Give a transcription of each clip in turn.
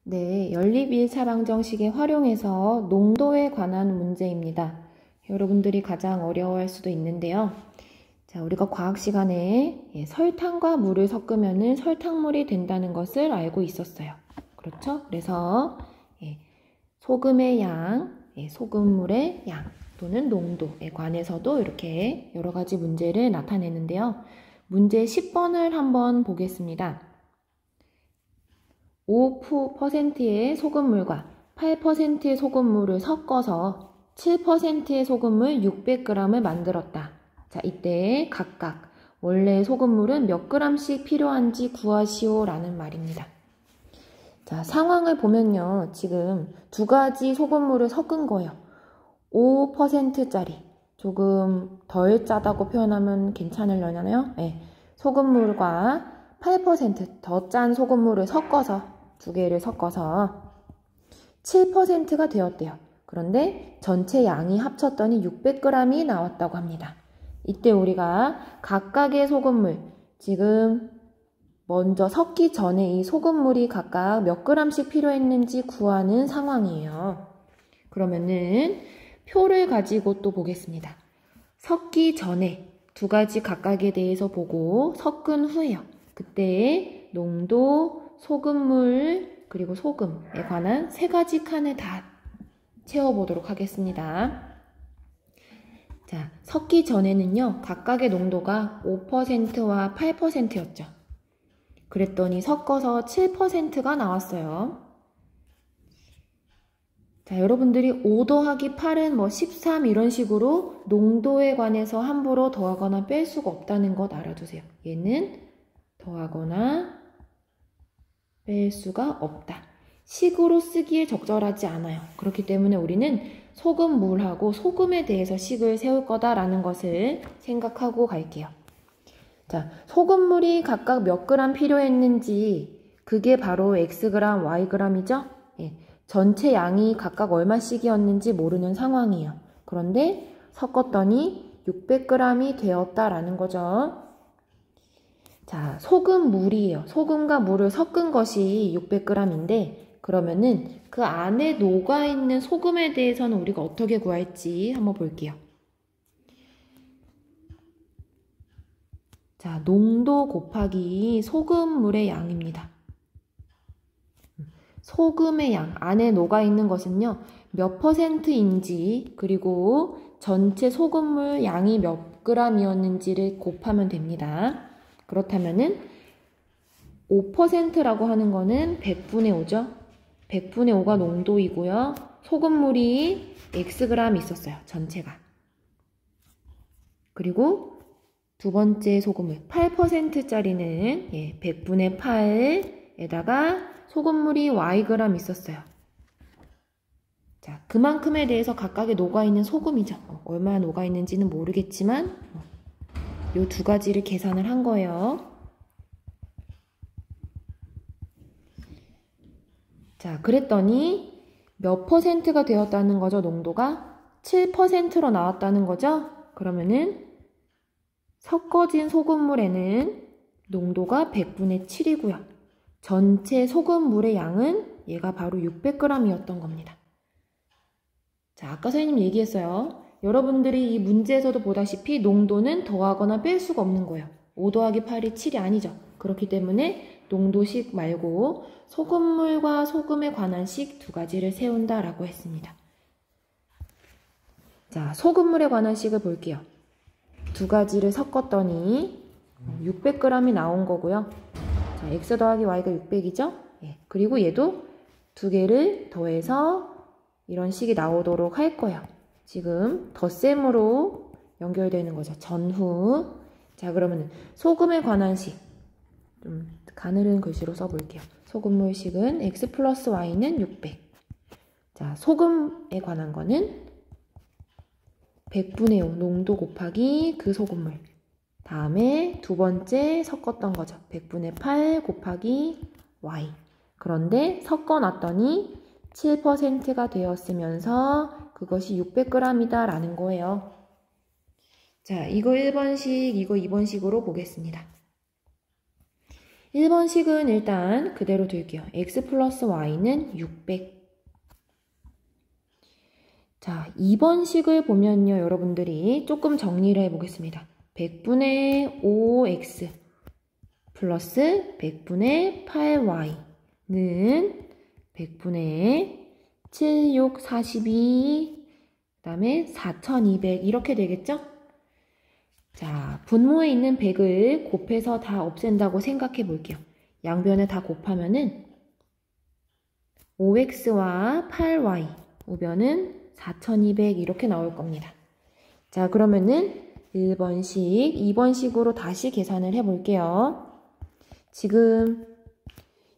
네, 연립 1차 방정식에 활용해서 농도에 관한 문제입니다. 여러분들이 가장 어려워할 수도 있는데요. 자, 우리가 과학 시간에 설탕과 물을 섞으면 설탕물이 된다는 것을 알고 있었어요. 그렇죠? 그래서 소금의 양, 소금물의 양 또는 농도에 관해서도 이렇게 여러 가지 문제를 나타내는데요. 문제 10번을 한번 보겠습니다. 5%의 소금물과 8%의 소금물을 섞어서 7%의 소금물 600g을 만들었다. 자, 이때 각각 원래 소금물은 몇 g씩 필요한지 구하시오 라는 말입니다. 자, 상황을 보면요. 지금 두 가지 소금물을 섞은 거예요. 5%짜리 조금 덜 짜다고 표현하면 괜찮으려나요? 네. 소금물과 8% 더 짠 소금물을 섞어서 두 개를 섞어서 7%가 되었대요. 그런데 전체 양이 합쳤더니 600g이 나왔다고 합니다. 이때 우리가 각각의 소금물, 지금 먼저 섞기 전에 이 소금물이 각각 몇 g씩 필요했는지 구하는 상황이에요. 그러면은 표를 가지고 또 보겠습니다. 섞기 전에 두 가지 각각에 대해서 보고 섞은 후에요. 그때 농도, 소금물, 그리고 소금에 관한 세 가지 칸을 다 채워보도록 하겠습니다. 자, 섞기 전에는요, 각각의 농도가 5%와 8%였죠. 그랬더니 섞어서 7%가 나왔어요. 자, 여러분들이 5 더하기 8은 13 이런 식으로 농도에 관해서 함부로 더하거나 뺄 수가 없다는 것 알아두세요. 얘는 더하거나 뺄 수가 없다. 식으로 쓰기에 적절하지 않아요. 그렇기 때문에 우리는 소금, 물하고 소금에 대해서 식을 세울 거다라는 것을 생각하고 갈게요. 자, 소금물이 각각 몇 g 필요했는지 그게 바로 Xg, Yg이죠? 예, 전체 양이 각각 얼마씩이었는지 모르는 상황이에요. 그런데 섞었더니 600g이 되었다라는 거죠. 자, 소금, 물이에요. 소금과 물을 섞은 것이 600g인데 그러면은 그 안에 녹아있는 소금에 대해서는 우리가 어떻게 구할지 한번 볼게요. 자, 농도 곱하기 소금물의 양입니다. 소금의 양, 안에 녹아있는 것은요, 몇 %인지 그리고 전체 소금물 양이 몇 g이었는지를 곱하면 됩니다. 그렇다면은 5%라고 하는 거는 100분의 5죠. 100분의 5가 농도이고요. 소금물이 Xg 있었어요. 전체가. 그리고 두 번째 소금물 8%짜리는 100분의 8에다가 소금물이 Yg 있었어요. 자, 그만큼에 대해서 각각의 녹아있는 소금이죠. 얼마나 녹아있는지는 모르겠지만 이 두 가지를 계산을 한 거예요. 자, 그랬더니 몇 %가 되었다는 거죠, 농도가? 7%로 나왔다는 거죠? 그러면은 섞어진 소금물에는 농도가 100분의 7이고요. 전체 소금물의 양은 얘가 바로 600g이었던 겁니다. 자, 아까 선생님 얘기했어요. 여러분들이 이 문제에서도 보다시피 농도는 더하거나 뺄 수가 없는 거예요. 5 더하기 8이 7이 아니죠. 그렇기 때문에 농도식 말고 소금물과 소금에 관한 식 두 가지를 세운다라고 했습니다. 자, 소금물에 관한 식을 볼게요. 두 가지를 섞었더니 600g이 나온 거고요. 자, X 더하기 Y가 600이죠? 그리고 얘도 두 개를 더해서 이런 식이 나오도록 할 거예요. 지금 덧셈으로 연결되는 거죠. 전후. 자, 그러면 소금에 관한 식. 좀 가늘은 글씨로 써볼게요. 소금물식은 X 플러스 Y는 600. 자, 소금에 관한 거는 100분의 5 농도 곱하기 그 소금물. 다음에 두 번째 섞었던 거죠. 100분의 8 곱하기 Y. 그런데 섞어놨더니 7%가 되었으면서 그것이 600g이다 라는 거예요. 자, 이거 1번식, 이거 2번식으로 보겠습니다. 1번식은 일단 그대로 둘게요. x 플러스 y는 600. 자, 2번식을 보면요, 여러분들이 조금 정리를 해보겠습니다. 100분의 5x 플러스 100분의 8y는 100분의 7, 6, 42, 그 다음에 4200 이렇게 되겠죠? 자, 분모에 있는 100을 곱해서 다 없앤다고 생각해 볼게요. 양변에 다 곱하면은 5x와 8y, 우변은 4200 이렇게 나올 겁니다. 자, 그러면은 1번식, 2번식으로 다시 계산을 해 볼게요. 지금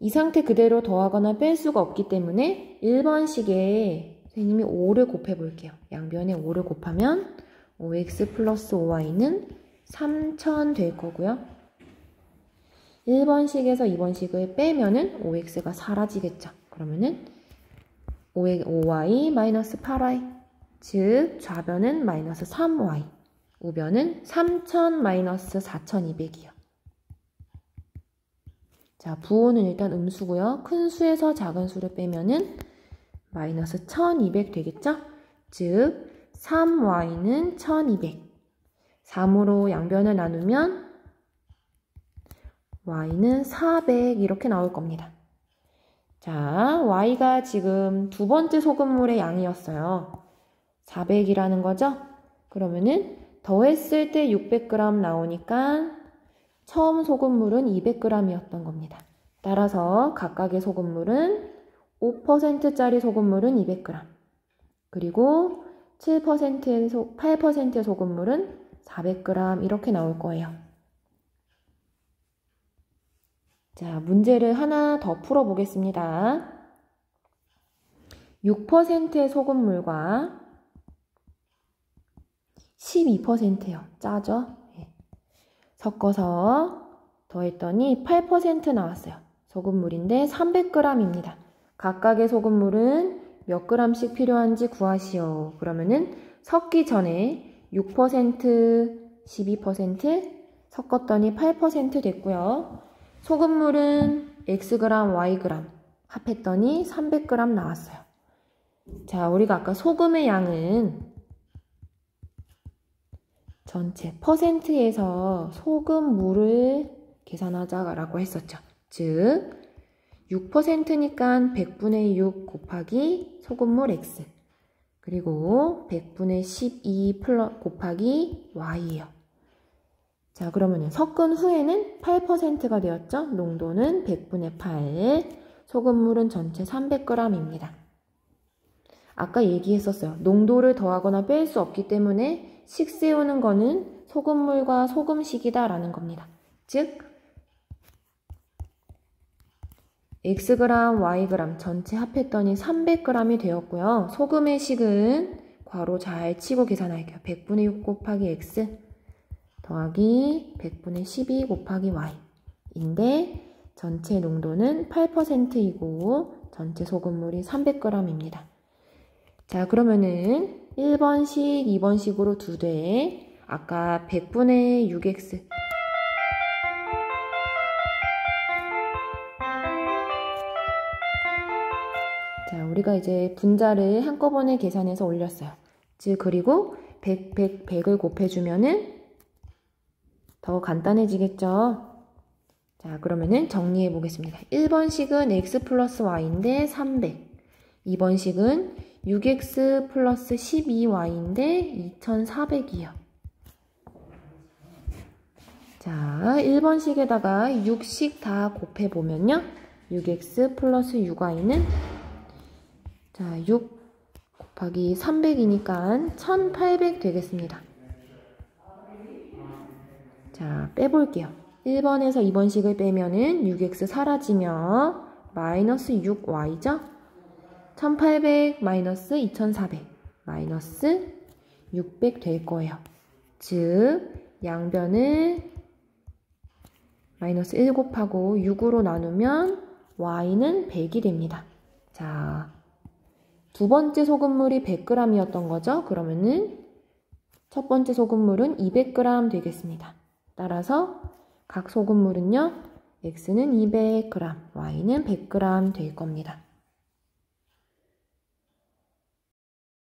이 상태 그대로 더하거나 뺄 수가 없기 때문에 1번식에 선생님이 5를 곱해 볼게요. 양변에 5를 곱하면 5x 플러스 5y는 3000 될 거고요. 1번식에서 2번식을 빼면은 5x가 사라지겠죠. 그러면은 5y 마이너스 8y, 즉 좌변은 마이너스 3y, 우변은 3000 마이너스 4200이요. 자, 부호는 일단 음수고요. 큰 수에서 작은 수를 빼면은 마이너스 1200 되겠죠? 즉 3y는 1200. 3으로 양변을 나누면 y는 400 이렇게 나올 겁니다. 자, y가 지금 두 번째 소금물의 양이었어요. 400이라는 거죠? 그러면은 더했을 때 600g 나오니까 처음 소금물은 200g이었던 겁니다. 따라서 각각의 소금물은 5%짜리 소금물은 200g, 그리고 8%의 소금물은 400g 이렇게 나올 거예요. 자, 문제를 하나 더 풀어보겠습니다. 6%의 소금물과 12%요. 짜죠? 네. 섞어서 더했더니 8% 나왔어요. 소금물인데 300g입니다. 각각의 소금물은 몇 g씩 필요한지 구하시오. 그러면은 섞기 전에 6%, 12% 섞었더니 8% 됐고요. 소금물은 xg, yg 합했더니 300g 나왔어요. 자, 우리가 아까 소금의 양은 전체 퍼센트에서 소금물을 계산하자라고 했었죠. 즉 6%니까 100분의 6 곱하기 소금물 x, 그리고 100분의 12 곱하기 y예요. 자, 그러면은 섞은 후에는 8%가 되었죠. 농도는 100분의 8, 소금물은 전체 300g입니다. 아까 얘기했었어요. 농도를 더하거나 뺄 수 없기 때문에 식 세우는 거는 소금물과 소금식이다 라는 겁니다. 즉 xg, yg 전체 합했더니 300g이 되었고요. 소금의 식은 괄호 잘 치고 계산할게요. 100분의 6 곱하기 x 더하기 100분의 12 곱하기 y인데 전체 농도는 8%이고 전체 소금물이 300g입니다. 자, 그러면은 1번식, 2번식으로 두 대, 아까 100분의 6x 자, 우리가 이제 분자를 한꺼번에 계산해서 올렸어요. 즉, 그리고 100을 곱해주면은 더 간단해지겠죠? 자, 그러면은 정리해 보겠습니다. 1번식은 x 플러스 y인데 300. 2번식은 6x 플러스 12y인데 2400이요. 자, 1번식에다가 6식 다 곱해보면요. 6x 플러스 6y는 자, 6 곱하기 300이니까 1800 되겠습니다. 자, 빼볼게요. 1번에서 2번식을 빼면은 6x 사라지며 마이너스 6y죠? 1800 마이너스 2400 마이너스 600 될 거예요. 즉, 양변을 마이너스 1 곱하고 6으로 나누면 y는 100이 됩니다. 자, 두 번째 소금물이 100g이었던 거죠? 그러면은 첫 번째 소금물은 200g 되겠습니다. 따라서 각 소금물은요, x는 200g, y는 100g 될 겁니다.